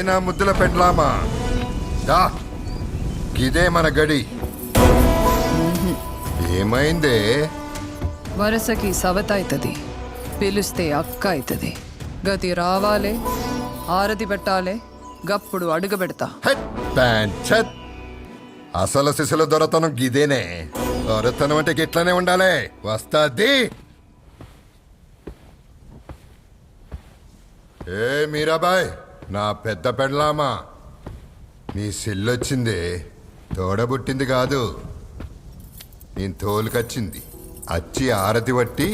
నా ముద్దుల పెండ్లామా దా గిదే మన గడి. ఏమైందే? వరసకి సవత అవుతుంది, పిలిస్తే అక్క అవుతుంది. గతి రావాలే, ఆరతి పెట్టాలే, గప్పుడు అడుగు పెడతా. అసలు శిశుల దొరతనం గిదేనే. దొరతనం అంటే గిట్లనే ఉండాలి. వస్తాది. ఏ మీరాబాయ్, నా పెద్ద పెండ్లామా, నీ సెల్లొచ్చింది. తోడబుట్టింది కాదు, నేను తోలుకొచ్చింది. అచ్చి ఆరతి పట్టి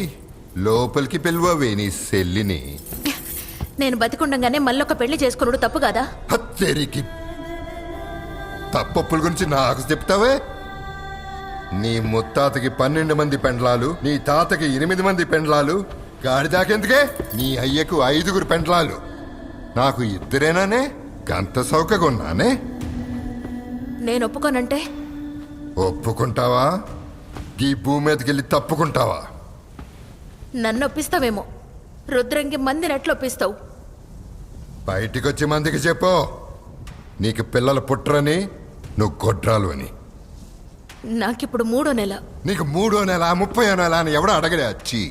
లోపలికి పిలువవే నీ సెల్లిని. నేను బతికుండగానే మళ్ళొక పెళ్లి చేసుకున్నాడు తప్పు కాదా? హత్తెరికి తప్పప్పుల గురించి నాకు చెప్తావే? నీ ముత్తాతకి 12 మంది పెండ్లాలు, నీ తాతకి 8 మంది పెండ్లాలు, గాడిదాకెందుకే? నీ అయ్యకు 5 పెండ్లాలు, నాకు 2రేనానే? గంత సౌకగున్నానే? నేను ఒప్పుకోనంటే? ఒప్పుకుంటావా? ఈ భూమి మీదకెళ్ళి తప్పుకుంటావా? నన్ను ఒప్పిస్తావేమో, రుద్రంగి మందిని ఎట్లొప్పిస్తావు? బయటికొచ్చి మందికి చెప్పు, నీకు పిల్లలు పుట్టరని, నువ్వు గొడ్రాలు అని. నాకిప్పుడు 3వ నెల. నీకు 3వ నెల 30వ నెల అని ఎవడో అడగలే. వచ్చి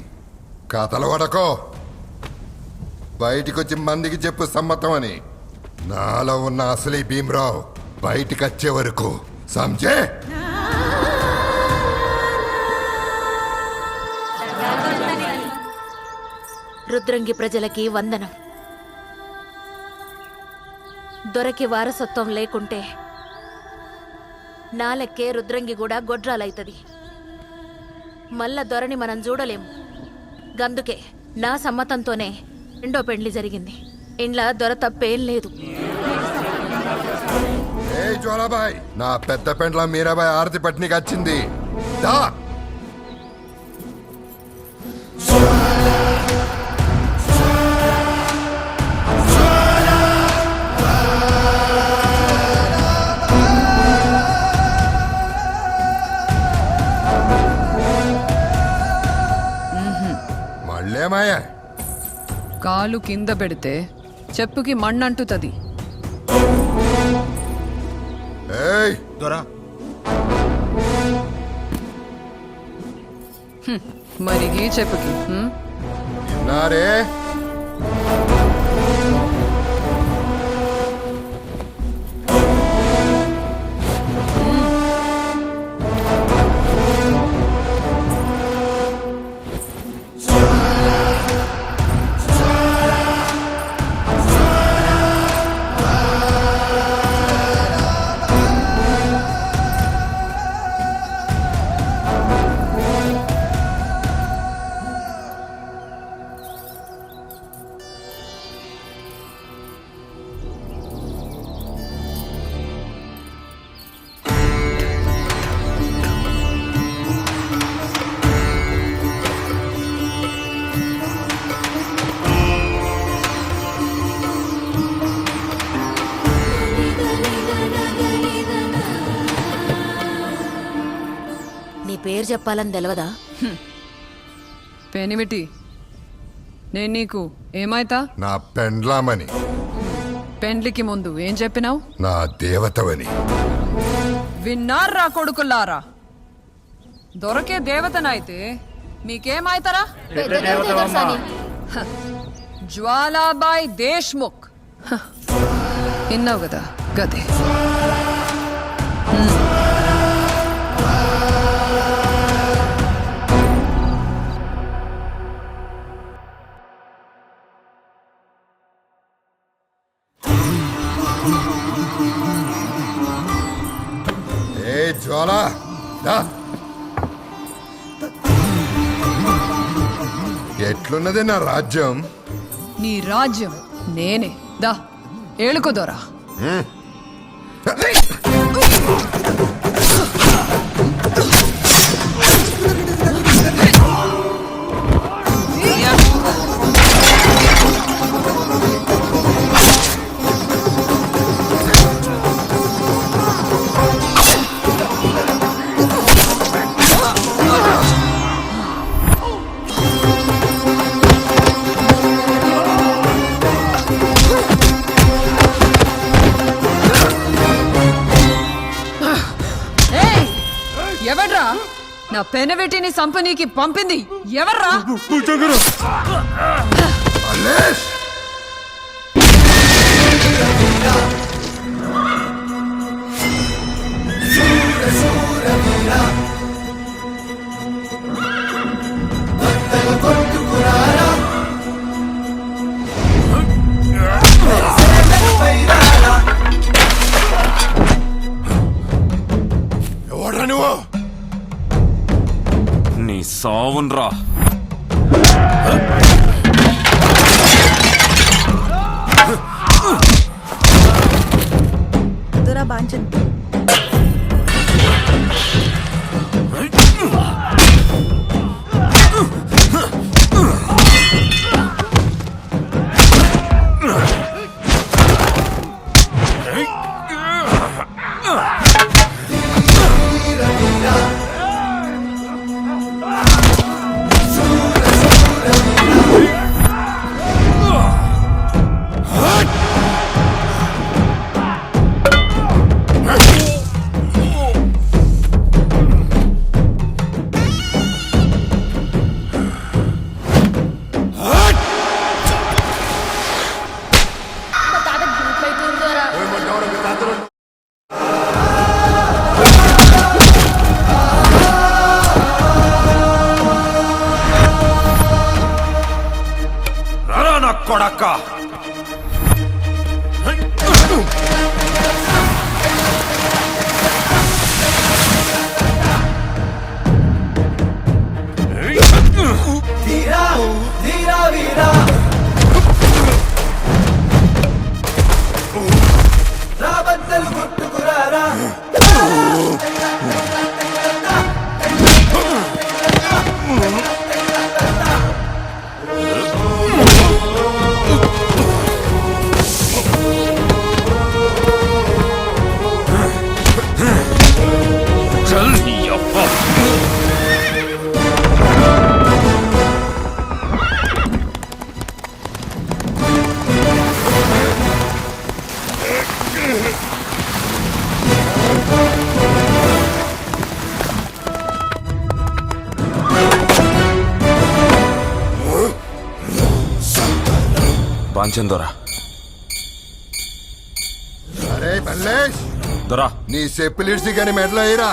కథలు పడకో. బయటికొచ్చి మందికి చెప్పు సమ్మతం అని. నాలో ఉన్న అసలీ భీమరావు బయటికి వచ్చే వరకు సంజే. రుద్రంగి ప్రజలకి వందనం. దొరకి వారసత్వం లేకుంటే నా లెక్కే రుద్రంగి కూడా గొడ్రాలైతది. మళ్ళా దొరని మనం చూడలేము. గందుకే నా సమ్మతంతోనే 2వ పెండ్లి జరిగింది. ఇండ్ల దొర తప్పేం లేదు. ఏ జ్వాలాబాయ్, నా పెద్ద పెండ్ల మీరాబాయ్ ఆరతి పట్నికి వచ్చింది. దా మళ్ళేమాయా? కాలు కింద పెడితే చెప్పుకి మಣ್ಣంటుతుంది. ఏయ్ దొరా, మరిగి చెప్పుకి విన్నారే? పేరు చెప్పాలని తెలవదా? పెనిమిటి, నేను నీకు ఏమైతా? నా పెండ్లామని. పెండ్లికి ముందు ఏం చెప్పినావు? నా దేవతవని. విన్నారా కొడుకులారా? దొరకే దేవతనైతే మీకేమైతారా? జ్వాలాబాయ్ దేశ్ముఖ్. విన్నావు కదా గదే. జ్వాలా ఎట్లున్నది నా రాజ్యం? నీ రాజ్యం నేనే. దా ఏಳುకోదోరా. నా పెనవెట్టిని సంపనీకి పంపింది ఎవర్రా? మల్లేష్! ఎవడ్రా నువ్వు? నీ సావున్రా. దొరా బాంచన్ రారా నా కొడక్క. చల్ నీ అబ్బ. బాంచన్ దొరా. అరే మల్లేష్! దొరా నీ చెప్పులిడ్సి కానీ మెడలో అయ్యిరా.